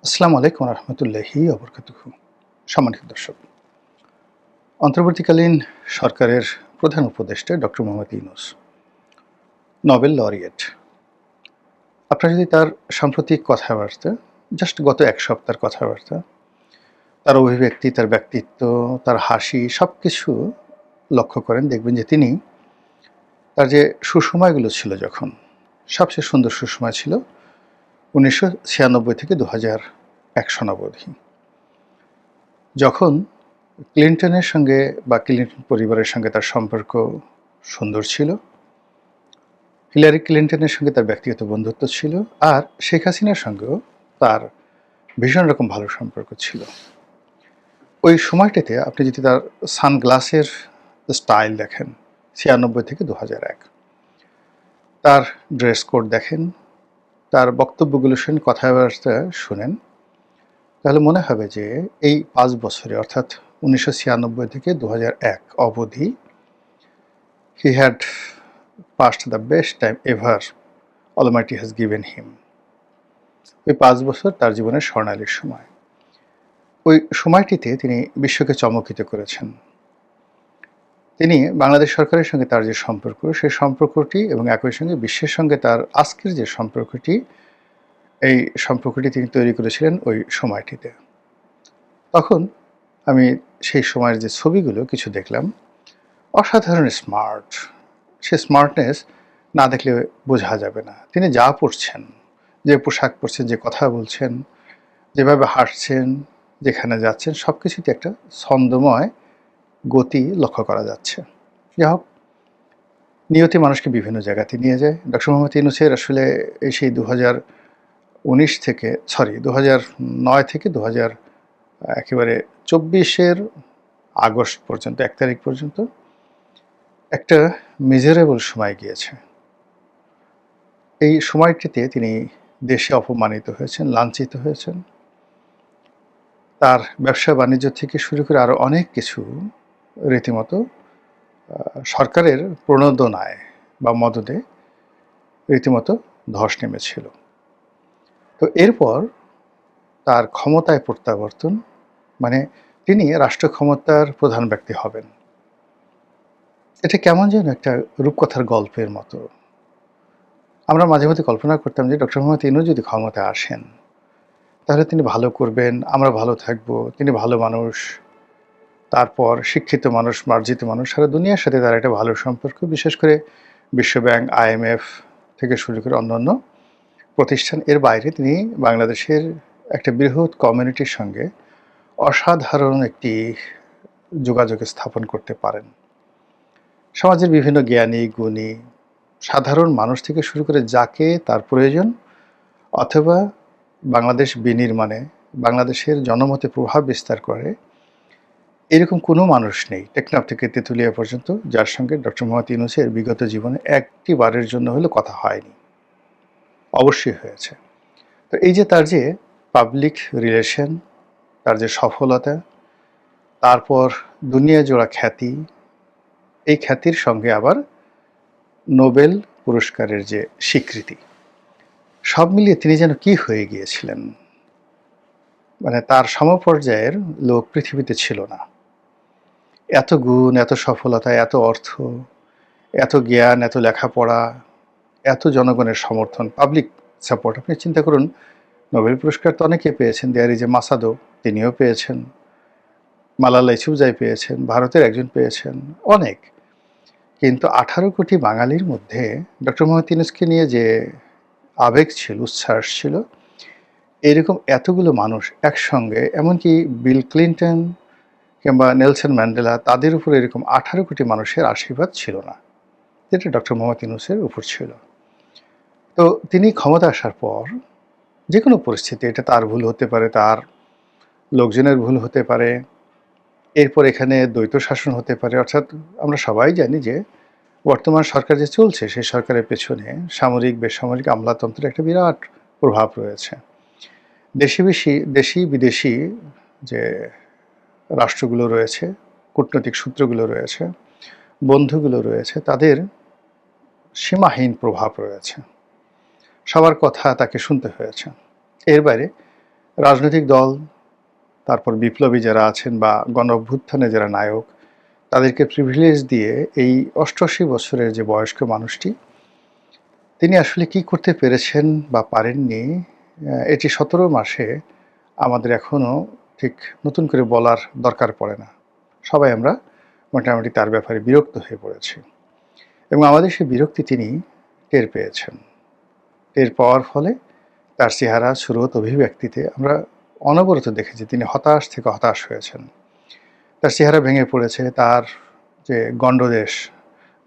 আসসালামু আলাইকুম রহমতুল্লাহি ওবরকাতুহু। সম্মানিত দর্শক, অন্তর্বর্তীকালীন সরকারের প্রধান উপদেষ্টা doctor Mohammad Yunus, Nobel laureate. আপনারা যদি তার সাম্প্রতিক কথাবার্তা, জাস্ট গত এক সপ্তাহের কথাবার্তা, তার অভিব্যক্তি, তার ব্যক্তিত্ব, তার হাসি সব কিছু লক্ষ্য করেন, দেখবেন যে তিনি তার যে সুসময়গুলো ছিল, যখন সবচেয়ে সুন্দর সুসময় ছিল 1996 থেকে 2001 সনাবধি, যখন ক্লিন্টনের সঙ্গে বা ক্লিন্টন পরিবারের সঙ্গে তার সম্পর্ক সুন্দর ছিল, হিলারি ক্লিন্টনের সঙ্গে তার ব্যক্তিগত বন্ধুত্ব ছিল, আর শেখ হাসিনার সঙ্গেও তার ভীষণ রকম ভালো সম্পর্ক ছিল। ওই সময়টিতে আপনি যদি তার সানগ্লাসের স্টাইল দেখেন 96 থেকে 2001, তার ড্রেস কোড দেখেন, তার বক্তব্যগুলো শুনে, কথাবার্তা শুনেন, তাহলে মনে হবে যে এই 5 বছরে, অর্থাৎ 1996 থেকে 2001 অবধি, he had passed the best time ever Almighty has given him. ওই 5 বছর তার জীবনের স্বর্ণালী সময়। ওই সময়টিতে তিনি বিশ্বকে চমকিত করেছেন। তিনি বাংলাদেশ সরকারের সঙ্গে তার যে সম্পর্ক, সেই সম্পর্কটি এবং একই সঙ্গে বিশ্বের সঙ্গে তার আজকের যে সম্পর্কটি, এই সম্পর্কটি তিনি তৈরি করেছিলেন ওই সময়টিতে। তখন আমি সেই সময়ের যে ছবিগুলো কিছু দেখলাম, অসাধারণ স্মার্ট। সে স্মার্টনেস না দেখলে বোঝা যাবে না। তিনি যা পড়ছেন, যে পোশাক পরছেন, যে কথা বলছেন, যেভাবে হাঁটছেন, যেখানে যাচ্ছেন, সব কিছুতে একটা ছন্দময় গতি লক্ষ্য করা যাচ্ছে। যাই হোক, নিয়তি মানুষকে বিভিন্ন জায়গাতে নিয়ে যায়। ডক্টর মোহাম্মদ ইউনূসের আসলে এই সেই 2019 থেকে 2009 থেকে 2000 একেবারে 24-এর আগস্ট পর্যন্ত, 1 তারিখ পর্যন্ত একটা মিজারেবল সময় গিয়েছে। এই সময়টিতে তিনি দেশে অপমানিত হয়েছেন, লাঞ্ছিত হয়েছেন। তার ব্যবসা বাণিজ্য থেকে শুরু করে আরও অনেক কিছু রীতিমতো সরকারের প্রণোদনায় বা মদদে রীতিমতো ধস নেমেছিল। তো এরপর তার ক্ষমতায় প্রত্যাবর্তন, মানে তিনি রাষ্ট্র ক্ষমতার প্রধান ব্যক্তি হবেন। এটা কেমন যেন একটা রূপকথার গল্পের মতো। আমরা মাঝে মধ্যে কল্পনা করতাম যে ডক্টর মোহাম্মদ ইউনূস যদি ক্ষমতায় আসেন, তাহলে তিনি ভালো করবেন, আমরা ভালো থাকবো, তিনি ভালো মানুষ, তারপর শিক্ষিত মানুষ, মার্জিত মানুষ, সারা দুনিয়ার সাথে তার একটা ভালো সম্পর্ক, বিশেষ করে বিশ্বব্যাংক, IMF থেকে শুরু করে অন্যান্য প্রতিষ্ঠান। এর বাইরে তিনি বাংলাদেশের একটা বৃহৎ কমিউনিটির সঙ্গে অসাধারণ একটি যোগাযোগ স্থাপন করতে পারেন। সমাজের বিভিন্ন জ্ঞানী, গুণী, সাধারণ মানুষ থেকে শুরু করে যাকে তার প্রয়োজন, অথবা বাংলাদেশ বিনির্মাণে বাংলাদেশের জনমতে প্রভাব বিস্তার করে, এরকম কোনো মানুষ নেই টেকনাফ থেকে তেঁতুলিয়া পর্যন্ত যার সঙ্গে ডক্টর মোহাম্মদ ইউনূসের বিগত জীবনে একটি বারের জন্য হলেও কথা হয়নি। অবশ্যই হয়েছে। তো এই যে তার যে পাবলিক রিলেশন, তার যে সফলতা, তারপর দুনিয়া জোড়া খ্যাতি, এই খ্যাতির সঙ্গে আবার নোবেল পুরস্কারের যে স্বীকৃতি, সব মিলিয়ে তিনি যেন কি হয়ে গিয়েছিলেন। মানে তার সমপর্যায়ের লোক পৃথিবীতে ছিল না। এত গুণ, এত সফলতা, এত অর্থ, এত জ্ঞান, এত লেখাপড়া, এত জনগণের সমর্থন, পাবলিক সাপোর্ট। আপনি চিন্তা করুন, নোবেল পুরস্কার তো অনেকে পেয়েছেন। দেয়ার ইজ এ মাসাদো, তিনিও পেয়েছেন, মালালা ইউসুফজাই পেয়েছেন, ভারতের একজন পেয়েছেন, অনেক। কিন্তু 18 কোটি বাঙালির মধ্যে ডক্টর মোহাম্মদ ইউনূসকে নিয়ে যে আবেগ ছিল, উচ্ছ্বাস ছিল, এরকম এতগুলো মানুষ একসঙ্গে, এমনকি বিল ক্লিন্টন কিংবা নেলসন ম্যান্ডেলা, তাদের উপর এরকম 18 কোটি মানুষের আশীর্বাদ ছিল না, যেটা ডক্টর মোহাম্মদ ইউনূসের উপর ছিল। তো তিনি ক্ষমতা আসার পর যে কোনো পরিস্থিতি, এটা তার ভুল হতে পারে, তার লোকজনের ভুল হতে পারে, এরপর এখানে দ্বৈত শাসন হতে পারে। অর্থাৎ আমরা সবাই জানি যে বর্তমান সরকার যে চলছে, সেই সরকারের পেছনে সামরিক, বেসামরিক, আমলাতন্ত্রের একটা বিরাট প্রভাব রয়েছে। দেশি বিদেশি যে রাষ্ট্রগুলো রয়েছে, কূটনৈতিক সূত্রগুলো রয়েছে, বন্ধুগুলো রয়েছে, তাদের সীমাহীন প্রভাব রয়েছে। সবার কথা তাকে শুনতে হয়েছে। এর বাইরে রাজনৈতিক দল, তারপর বিপ্লবী যারা আছেন বা গণ অভ্যুত্থানে যারা নায়ক, তাদেরকে প্রিভিলেজ দিয়ে এই ৮৮ বছরের যে বয়স্ক মানুষটি, তিনি আসলে কি করতে পেরেছেন বা পারেননি, এটি ১৭ মাসে আমাদের এখনও ঠিক নতুন করে বলার দরকার পড়ে না। সবাই আমরা মোটামুটি তার ব্যাপারে বিরক্ত হয়ে পড়েছি এবং আমাদের সেই বিরক্তি তিনি টের পেয়েছেন। টের পাওয়ার ফলে তার চেহারা, সুরত, অভিব্যক্তিতে আমরা অনবরত দেখেছি তিনি হতাশ থেকে হতাশ হয়েছেন। তার চেহারা ভেঙে পড়েছে, তার যে গণ্ডদেশ,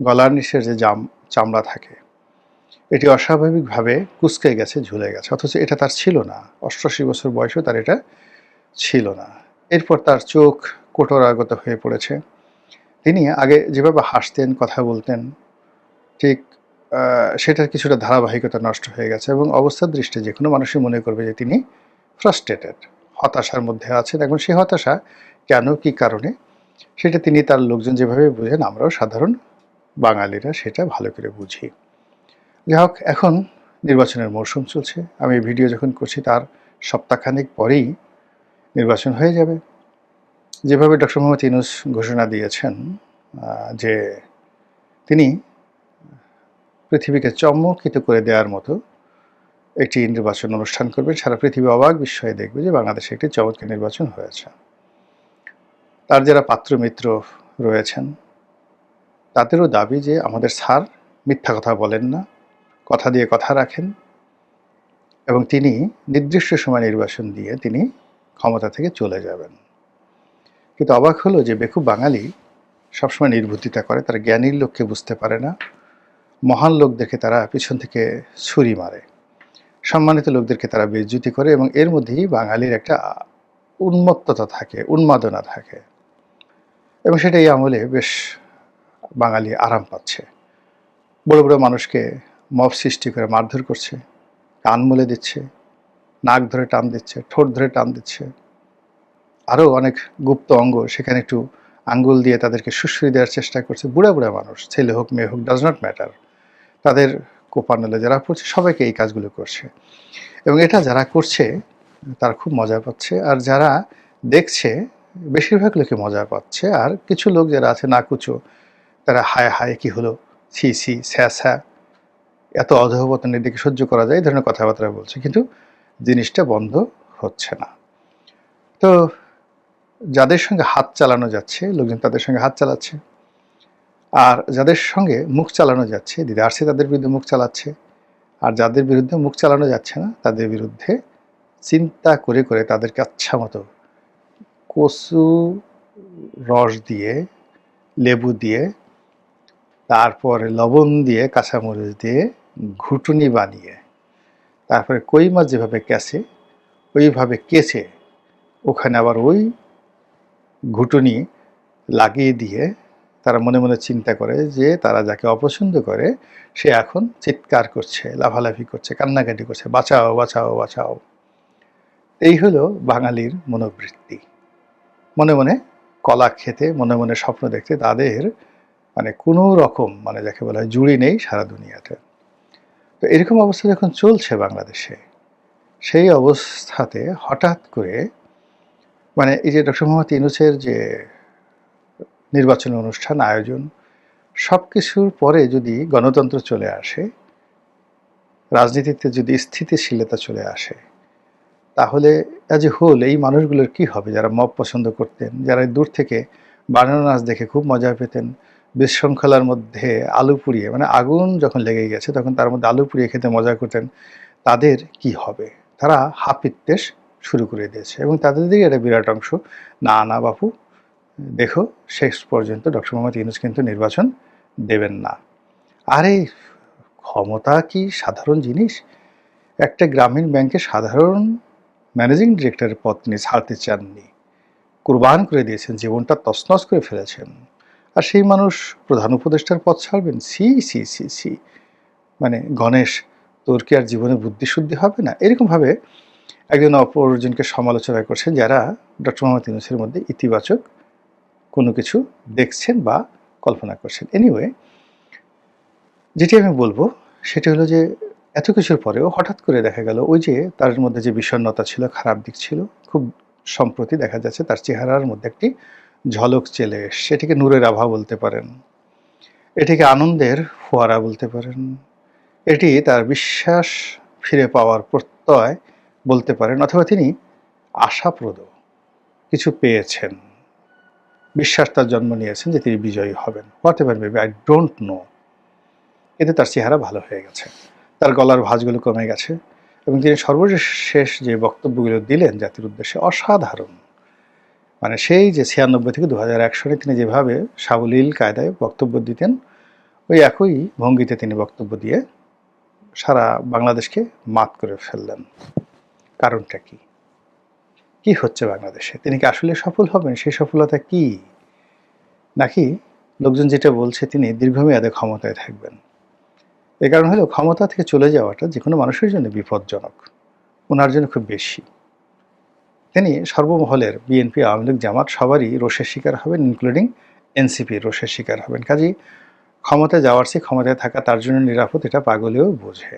গলার নিচের যে চামড়া থাকে, এটি অস্বাভাবিকভাবে কুঁচকে গেছে, ঝুলে গেছে, অথচ এটা তার ছিল না। ৮৮ বছর বয়সেও তার এটা ছিল না। এরপর তার চোখ কোটরাগত হয়ে পড়েছে। তিনি আগে যেভাবে হাসতেন, কথা বলতেন, ঠিক সেটার কিছুটা ধারাবাহিকতা নষ্ট হয়ে গেছে এবং অবস্থার দৃষ্টিতে যে কোনো মানুষই মনে করবে যে তিনি ফ্রাস্ট্রেটেড, হতাশার মধ্যে আছেন। এখন সেই হতাশা কেন, কী কারণে, সেটা তিনি তার লোকজন যেভাবে বুঝেন, আমরাও সাধারণ বাঙালিরা সেটা ভালো করে বুঝি। যাই হোক, এখন নির্বাচনের মরশুম চলছে। আমি ভিডিও যখন করছি তার সপ্তাহখানেক পরেই নির্বাচন হয়ে যাবে। যেভাবে ডক্টর মোহাম্মদ ইউনূস ঘোষণা দিয়েছেন যে তিনি পৃথিবীকে চমকিত করে দেওয়ার মতো একটি নির্বাচন অনুষ্ঠান করবেন, সারা পৃথিবী অবাক বিস্ময়ে দেখবে যে বাংলাদেশে একটি চমৎকার নির্বাচন হয়েছে। তার যারা পাত্রমিত্র রয়েছেন তাদেরও দাবি যে আমাদের স্যার মিথ্যা কথা বলেন না, কথা দিয়ে কথা রাখেন এবং তিনি নির্দিষ্ট সময় নির্বাচন দিয়ে তিনি ক্ষমতা থেকে চলে যাবেন। কিন্তু অবাক হলো যে বেকুব বাঙালি সবসময় নির্বুদ্ধিতা করে, তারা জ্ঞানীর লোককে বুঝতে পারে না, মহান লোকদেরকে তারা পিছন থেকে ছুরি মারে, সম্মানিত লোকদেরকে তারা বেইজ্জতি করে এবং এর মধ্যেই বাঙালির একটা উন্মত্ততা থাকে, উন্মাদনা থাকে এবং সেটা এই আমলে বেশ বাঙালি আরাম পাচ্ছে। বড় বড় মানুষকে মব সৃষ্টি করে মারধর করছে, কান মুলে দিচ্ছে, নাক ধরে টান দিচ্ছে, ঠোঁট ধরে টান দিচ্ছে, আরও অনেক গুপ্ত অঙ্গ সেখানে একটু আঙ্গুল দিয়ে তাদেরকে সুশ্রী দেওয়ার চেষ্টা করছে। বুড়া বুড়া মানুষ, ছেলে হোক মেয়ে হোক, ডাজ নট ম্যাটার, তাদের কোপানলে যারা পড়ছে সবাইকে এই কাজগুলো করছে এবং এটা যারা করছে তারা খুব মজা পাচ্ছে, আর যারা দেখছে বেশিরভাগ লোকে মজা পাচ্ছে, আর কিছু লোক যারা আছে নাকুচো, তারা হায় হায় কি হলো, ছি ছি, স্যা স্যা, এত অধঃপতনের দিকে সহ্য করা যায়, এই ধরনের কথাবার্তা বলছে, কিন্তু জিনিসটা বন্ধ হচ্ছে না। তো যাদের সঙ্গে হাত চালানো যাচ্ছে, লোকজন তাদের সঙ্গে হাত চালাচ্ছে, আর যাদের সঙ্গে মুখ চালানো যাচ্ছে, দিদারসে তাদের বিরুদ্ধে মুখ চালাচ্ছে, আর যাদের বিরুদ্ধে মুখ চালানো যাচ্ছে না তাদের বিরুদ্ধে চিন্তা করে করে তাদেরকে আচ্ছা মতো কচু রস দিয়ে, লেবু দিয়ে, তারপরে লবণ দিয়ে, কাঁচামরিচ দিয়ে ঘুটুনি বানিয়ে, তারপরে কই মাছ যেভাবে কেচে ওইভাবে কেচে ওখানে আবার ওই ঘুটুনি লাগিয়ে দিয়ে তারা মনে মনে চিন্তা করে যে তারা যাকে অপছন্দ করে সে এখন চিৎকার করছে, লাফালাফি করছে, কান্নাকাটি করছে, বাঁচাও বাঁচাও বাঁচাও। এই হলো বাঙালির মনোবৃত্তি। মনে মনে কলা খেতে, মনে মনে স্বপ্ন দেখতে তাদের কোনো রকম যাকে বলা হয় জুড়ি নেই সারা দুনিয়াতে। তো এরকম অবস্থা যখন চলছে বাংলাদেশে, সেই অবস্থাতে হঠাৎ করে এই যে ডক্টর মোহাম্মদ ইউনূসের যে নির্বাচনী অনুষ্ঠান আয়োজন, সব কিছুর পরে যদি গণতন্ত্র চলে আসে, রাজনীতিতে যদি স্থিতিশীলতা চলে আসে, তাহলে অ্যাজ এ হোল এই মানুষগুলোর কি হবে যারা মব পছন্দ করতেন, যারা দূর থেকে বানানো নাচ দেখে খুব মজা পেতেন, বিশৃঙ্খলার মধ্যে আলু পুড়িয়ে আগুন যখন লেগে গেছে তখন তার মধ্যে আলু পুড়িয়ে খেতে মজা করতেন, তাদের কি হবে? তারা হাপিত্যেশ শুরু করে দিয়েছে এবং তাদের দিকে একটা বিরাট অংশ না না বাপু দেখো শেষ পর্যন্ত ডক্টর মোহাম্মদ ইউনূস কিন্তু নির্বাচন দেবেন না। আরে ক্ষমতা কি সাধারণ জিনিস? একটা গ্রামীণ ব্যাংকে সাধারণ ম্যানেজিং ডিরেক্টরের পদ তিনি ছাড়তে চাননি, কুরবান করে দিয়েছেন, জীবনটা তছনছ করে ফেলেছেন, আর সেই মানুষ প্রধান উপদেষ্টার পদ ছাড়বেন? সি সি সি সি, গণেশ, তোর কি আর জীবনে বুদ্ধিশুদ্ধি হবে না? এরকমভাবে একজন অপরজনকে সমালোচনা করছেন যারা ডক্টর মোহাম্মদ ইউনূসের মধ্যে ইতিবাচক কোনো কিছু দেখছেন বা কল্পনা করছেন। এনিওয়ে, যেটি আমি বলবো সেটি হলো যে এত কিছুর পরেও হঠাৎ করে দেখা গেল ওই যে তার মধ্যে যে বিষণ্ণতা ছিল, খারাপ দিক ছিল, খুব সম্প্রতি দেখা যাচ্ছে তার চেহারার মধ্যে একটি ঝলক চলে এসছে। এটিকে নূরের আভা বলতে পারেন, এটিকে আনন্দের ফোয়ারা বলতে পারেন, এটি তার বিশ্বাস ফিরে পাওয়ার প্রত্যয় বলতে পারেন, অথবা তিনি আশাপ্রদ কিছু পেয়েছেন, বিশ্বাস তার জন্ম নিয়েছেন যে তিনি বিজয়ী হবেন। What ever maybe, I don't know. এতে তার চেহারা ভালো হয়ে গেছে, তার গলার ভাঁজগুলো কমে গেছে, এবং তিনি সর্বশেষ যে বক্তব্যগুলো দিলেন জাতির উদ্দেশ্যে অসাধারণ। মানে সেই যে 96 থেকে 2001 সনে তিনি যেভাবে সাবলীল কায়দায় বক্তব্য দিতেন, ওই একই ভঙ্গিতে তিনি বক্তব্য দিয়ে সারা বাংলাদেশকে মাত করে ফেললেন। কারণটা কি? কি হচ্ছে বাংলাদেশে? তিনি কি আসলে সফল হবেন? সেই সফলতা কি? নাকি লোকজন যেটা বলছে তিনি দীর্ঘমেয়াদে ক্ষমতায় থাকবেন? এ কারণ হলো ক্ষমতা থেকে চলে যাওয়াটা যে কোনো মানুষের জন্য বিপজ্জনক, ওনার জন্য খুব বেশি। তিনি সর্বমহলের বিএনপি, আওয়ামী লীগ, জামাত সবারই রোষের শিকার হবেন, ইনক্লুডিং এনসিপি রোষের শিকার হবেন। কাজেই ক্ষমতায় যাওয়ার চেয়ে ক্ষমতায় থাকা তার জন্য নিরাপদ, এটা পাগলেও বোঝে।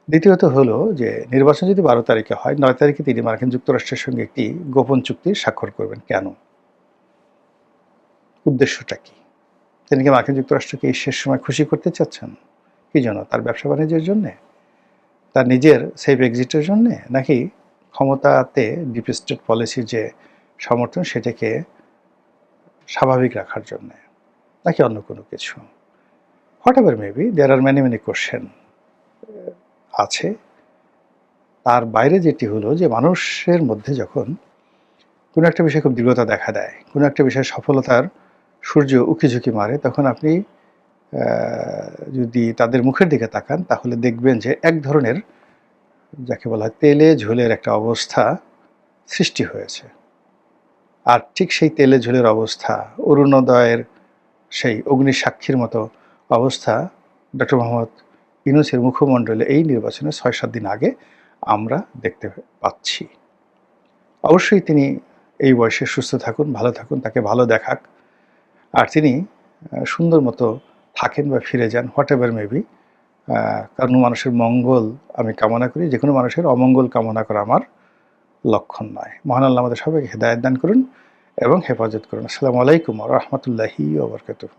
দ্বিতীয়ত হলো যে নির্বাচন যদি 12 তারিখে হয়, 9 তারিখে তিনি মার্কিন যুক্তরাষ্ট্রের সঙ্গে একটি গোপন চুক্তি স্বাক্ষর করবেন। কেন? উদ্দেশ্যটা কি? তিনি কি মার্কিন যুক্তরাষ্ট্রকে এই শেষ সময় খুশি করতে চাচ্ছেন? কি জন্য? তার ব্যবসা বাণিজ্যের জন্যে? তার নিজের সেফ এক্সিটের জন্যে? নাকি ক্ষমতাতে ডিপ স্টেট পলিসির যে সমর্থন সেটাকে স্বাভাবিক রাখার জন্যে? নাকি অন্য কোনো কিছু? Whatever maybe, there are many question আছে। তার বাইরে যেটি হলো যে মানুষের মধ্যে যখন কোনো একটা বিষয়ে খুব দৃঢ়তা দেখা দেয়, কোনো একটা বিষয়ে সফলতার সূর্য উকিঝুঁকি মারে, তখন আপনি যদি তাদের মুখের দিকে তাকান তাহলে দেখবেন যে এক ধরনের, যাকে বলা হয় তেলে ঝোলের একটা অবস্থা সৃষ্টি হয়েছে। আর ঠিক সেই তেলে ঝোলের অবস্থা, অরুণোদয়ের সেই অগ্নিসাক্ষীর মতো অবস্থা ডক্টর মোহাম্মদ ইউনূসের মুখমণ্ডলে এই নির্বাচনে ৬-৭ দিন আগে আমরা দেখতে পাচ্ছি। অবশ্যই তিনি এই বয়সে সুস্থ থাকুন, ভালো থাকুন, তাকে ভালো দেখাক, আর তিনি সুন্দর মতো থাকেন বা ফিরে যান, হোয়াট এভার মেবি। কারণ মানুষের মঙ্গল আমি কামনা করি, যে কোনো মানুষের অমঙ্গল কামনা করা আমার লক্ষণ নয়। মহান আল্লাহ আমাদের সবাইকে হেদায়েত দান করুন এবং হেফাজত করুন। আসসালামু আলাইকুম ওয়া রাহমাতুল্লাহি ওয়া বারাকাতুহু।